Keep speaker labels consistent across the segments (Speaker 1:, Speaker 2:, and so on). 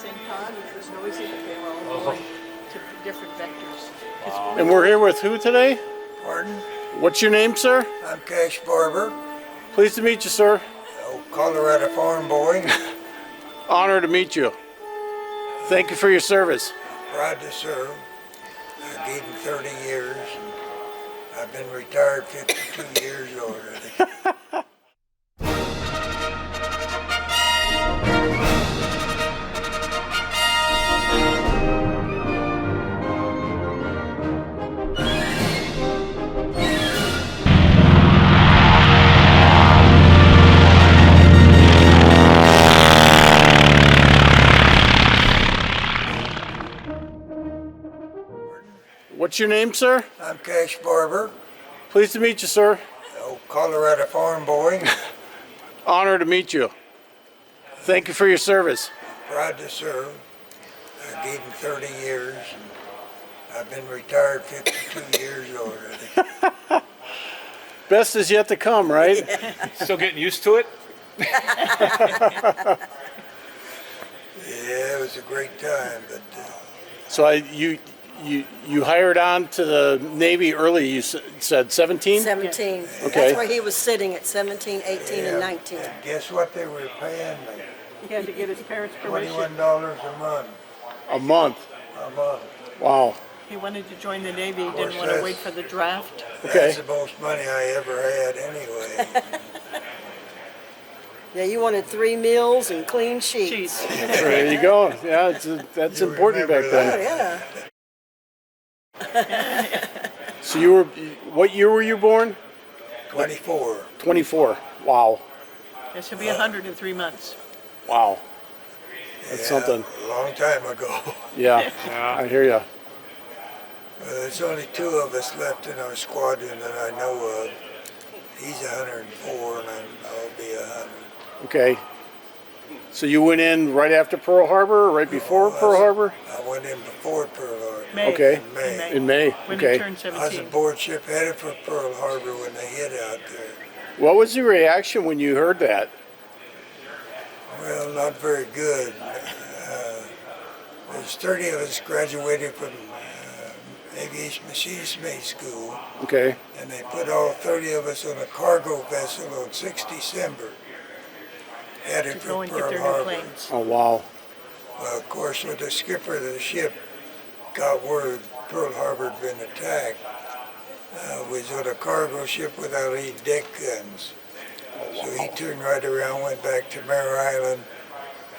Speaker 1: St. Todd, which was noisy, but they were all going to different vectors.
Speaker 2: Wow. And we're here with who today?
Speaker 3: Pardon?
Speaker 2: What's your name, sir?
Speaker 3: I'm Cash Barber.
Speaker 2: Pleased to meet you, sir.
Speaker 3: Oh, Colorado farm boy.
Speaker 2: Honor to meet you. Thank you for your service.
Speaker 3: Proud to serve. I gave him 30 years. I've been retired 52 years already.
Speaker 2: What's your name, sir?
Speaker 3: I'm Cash Barber.
Speaker 2: Pleased to meet you, sir.
Speaker 3: Oh, Colorado farm boy.
Speaker 2: Honor to meet you. Thank you for your service.
Speaker 3: Proud to serve. I gave him 30 years. I've been retired 52 years already.
Speaker 2: Best is yet to come, right?
Speaker 1: Yeah.
Speaker 4: Still getting used to it?
Speaker 3: Yeah, it was a great time, but
Speaker 2: So you hired on to the Navy early, you said 17?
Speaker 5: 17.
Speaker 2: Okay.
Speaker 5: That's where he was sitting at 17, 18, and 19.
Speaker 3: guess what they were paying me?
Speaker 1: He had to get his parents' permission.
Speaker 3: $21 a month.
Speaker 2: A month.
Speaker 3: A month.
Speaker 2: Wow.
Speaker 1: He wanted to join the Navy. He
Speaker 3: course,
Speaker 1: didn't want to
Speaker 3: that's-
Speaker 1: wait for the draft.
Speaker 2: Okay.
Speaker 3: That's the most money I ever had anyway.
Speaker 5: Yeah, you wanted 3 meals and clean sheets.
Speaker 1: Sheets.
Speaker 2: There you go. Yeah, that's
Speaker 3: You
Speaker 2: important back
Speaker 3: remember
Speaker 5: Oh,
Speaker 2: then.
Speaker 5: yeah.
Speaker 2: So you were, what year were you born?
Speaker 3: 24.
Speaker 2: 24. Wow.
Speaker 1: It should be 100 in 3 months.
Speaker 2: Wow. That's
Speaker 3: Yeah,
Speaker 2: something.
Speaker 3: A long time ago.
Speaker 2: Yeah, I hear you.
Speaker 3: There's only 2 of us left in our squadron that I know of. He's 104 and I'll be 100.
Speaker 2: Okay. So you went in right after Pearl Harbor or right before Pearl Harbor?
Speaker 3: I went in before Pearl Harbor.
Speaker 1: May.
Speaker 2: Okay.
Speaker 3: In May.
Speaker 2: In May.
Speaker 1: When he
Speaker 2: Okay.
Speaker 1: turned
Speaker 3: I was
Speaker 1: 17.
Speaker 3: aboard ship headed for Pearl Harbor when they hit out there.
Speaker 2: What was your reaction when you heard that?
Speaker 3: Well, not very good. There's 30 of us graduated from Aviation Museum School,
Speaker 2: Okay.
Speaker 3: and they put all 30 of us on a cargo vessel on 6 December, headed
Speaker 1: To
Speaker 3: for
Speaker 1: go and get
Speaker 3: Pearl
Speaker 1: their new
Speaker 3: Harbor.
Speaker 1: planes.
Speaker 2: Oh, wow.
Speaker 3: Well, of course, when the skipper of the ship got word Pearl Harbor had been attacked, was on a cargo ship without any deck guns. So he turned right around, went back to Mare Island,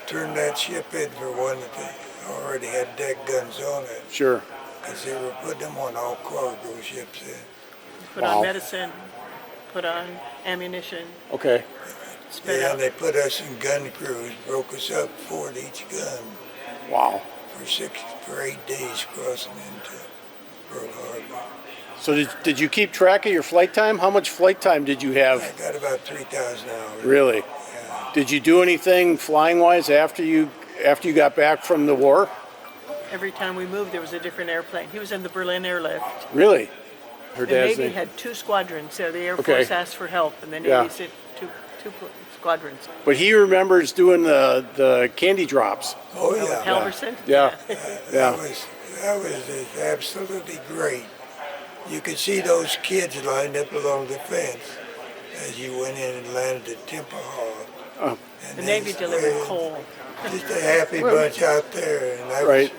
Speaker 3: turned that ship in for one that they already had deck guns on it,
Speaker 2: Sure.
Speaker 3: because they were putting them on all cargo ships then.
Speaker 1: Put
Speaker 2: Wow.
Speaker 1: on medicine, put on ammunition,
Speaker 2: Okay.
Speaker 1: spit
Speaker 3: Yeah,
Speaker 1: out.
Speaker 3: and they put us in gun crews, broke us up, 4 at each gun,
Speaker 2: Wow.
Speaker 3: for 8 days crossing into Pearl Harbor.
Speaker 2: So did you keep track of your flight time? How much flight time did you
Speaker 3: I
Speaker 2: have?
Speaker 3: got about 3,000 hours.
Speaker 2: Really?
Speaker 3: Yeah.
Speaker 2: Did you do anything flying wise after you got back from the war?
Speaker 1: Every time we moved, there was a different airplane. He was in the Berlin airlift.
Speaker 2: Really? Her
Speaker 1: The
Speaker 2: dad's
Speaker 1: Navy
Speaker 2: name?
Speaker 1: had 2 squadrons, so the Air
Speaker 2: Okay.
Speaker 1: Force asked for help, and the Navy
Speaker 2: Yeah.
Speaker 1: sent two squadrons.
Speaker 2: But he remembers doing the candy drops.
Speaker 3: Oh yeah.
Speaker 1: Halverson?
Speaker 2: Yeah.
Speaker 3: That was just absolutely great. You could see those kids lined up along the fence as you went in and landed at Temple Hall.
Speaker 2: Oh.
Speaker 3: And
Speaker 1: The
Speaker 3: they
Speaker 1: Navy
Speaker 3: was,
Speaker 1: delivered
Speaker 3: well,
Speaker 1: coal.
Speaker 3: Just a happy bunch out there, and
Speaker 2: Right.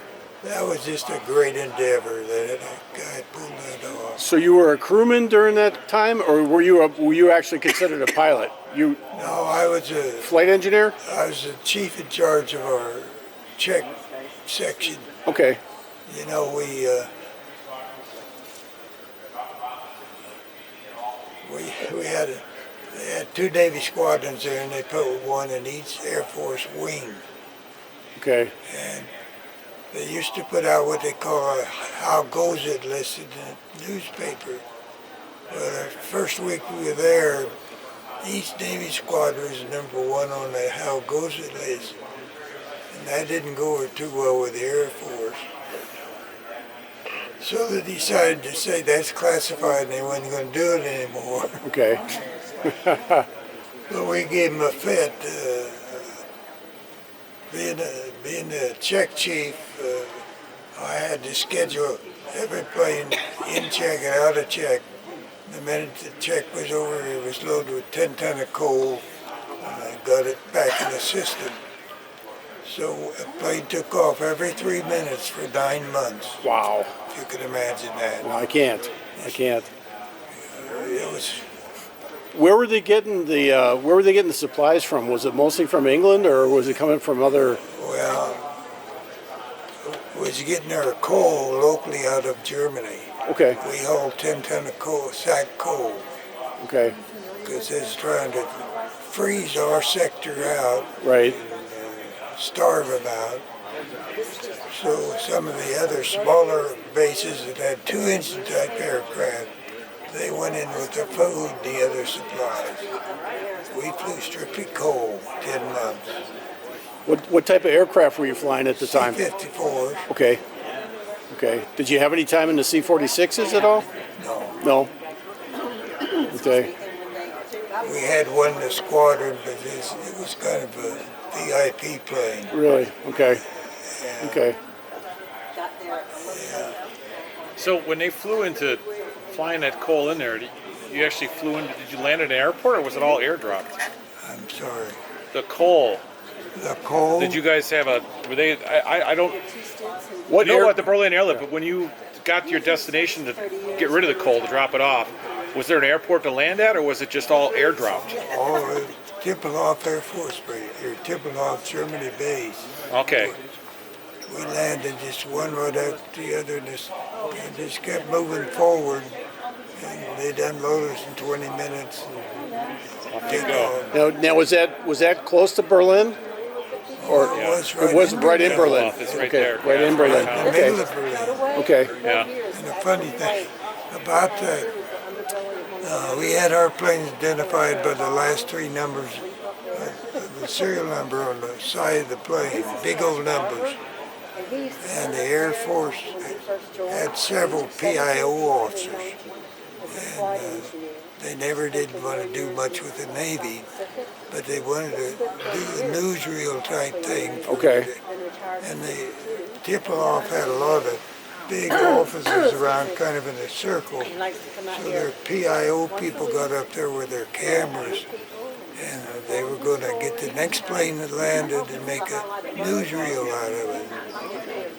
Speaker 3: that was just a great endeavor that guy pulled that off.
Speaker 2: So you were a crewman during that time, or were you actually considered a pilot? You
Speaker 3: No, I was
Speaker 2: flight engineer?
Speaker 3: the chief in charge of our check section.
Speaker 2: Okay.
Speaker 3: You know, we they had 2 Navy squadrons there, and they put one in each Air Force wing.
Speaker 2: Okay.
Speaker 3: And they used to put out what they call a "How Goes It" list in the newspaper. Well, the first week we were there, each Navy squadron was #1 on the "How Goes It" list, and that didn't go over too well with the Air Force. So they decided to say that's classified and they wasn't going to do it anymore.
Speaker 2: Okay.
Speaker 3: But we gave them a fit. being the check chief, I had to schedule every plane in check and out of check. The minute the check was over, it was loaded with 10 ton of coal, and I got it back in the system. So a plane took off every 3 minutes for 9 months,
Speaker 2: Wow.
Speaker 3: if you can imagine that.
Speaker 2: Well, I can't.
Speaker 3: It was,
Speaker 2: Where were they getting the supplies from? Was it mostly from England, or was it coming from other?
Speaker 3: well, was getting our coal locally out of Germany.
Speaker 2: Okay.
Speaker 3: We hauled 10 ton of coal, sack coal,
Speaker 2: Okay.
Speaker 3: because it's trying to freeze our sector out,
Speaker 2: Right.
Speaker 3: starve them out. So some of the other smaller bases that had 2-engine type aircraft, they went in with the food, the other supplies. We flew strictly coal, 10 months.
Speaker 2: What type of aircraft were you flying at the time?
Speaker 3: C-54s,
Speaker 2: Okay. Okay. Did you have any time in the C-46s at all?
Speaker 3: no.
Speaker 2: No. Okay.
Speaker 3: We had one in the squadron, but it was kind of a VIP plane.
Speaker 2: Really? Okay. Okay.
Speaker 4: So when they flew into flying that coal in there, you actually flew in? Did you land at an airport, or was it all airdropped?
Speaker 3: I'm sorry.
Speaker 4: The coal.
Speaker 3: The coal,
Speaker 4: Did you guys have a? Were they? I don't
Speaker 2: What
Speaker 4: know
Speaker 2: air?
Speaker 4: about the Berlin airlift, but when you got to your destination to get rid of the coal to drop it off, was there an airport to land at, or was it just all airdropped?
Speaker 3: all Tippelhoff Air Force Base, or Tippelhoff Germany base.
Speaker 4: Okay.
Speaker 3: We landed just one right after the other, and just kept moving forward. And they'd unload us in 20 minutes and
Speaker 4: Off you
Speaker 3: take
Speaker 4: go.
Speaker 3: off.
Speaker 2: Now was that close to Berlin? Or
Speaker 3: It
Speaker 2: it was right in Berlin?
Speaker 4: It's right
Speaker 2: Okay,
Speaker 4: there.
Speaker 2: right
Speaker 4: Yeah,
Speaker 2: in
Speaker 4: it's right
Speaker 2: Berlin.
Speaker 3: in the middle
Speaker 2: Okay.
Speaker 3: of Berlin.
Speaker 2: Okay.
Speaker 4: Yeah.
Speaker 3: And the funny thing about that, we had our planes identified by the last 3 numbers, the serial number on the side of the plane, big old numbers. And the Air Force had several PIO officers. And they never did want to do much with the Navy, but they wanted to do a newsreel type thing.
Speaker 2: Okay.
Speaker 3: And the Tippelhoff had a lot of big officers around kind of in a circle. So their PIO people got up there with their cameras, and they were going to get the next plane that landed and make a newsreel out of it.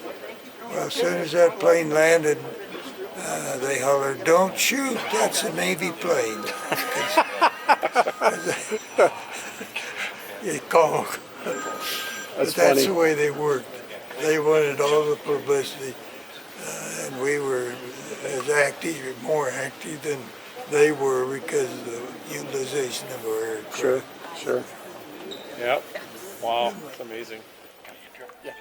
Speaker 3: Well, as soon as that plane landed, they hollered, "Don't shoot, that's a Navy plane." They called.
Speaker 2: That's
Speaker 3: That's
Speaker 2: funny.
Speaker 3: the way they worked. They wanted all the publicity, and we were as active, more active than they were because of the utilization of our aircraft.
Speaker 2: Sure. Sure.
Speaker 4: Yep. Wow. That's amazing.
Speaker 2: Yeah.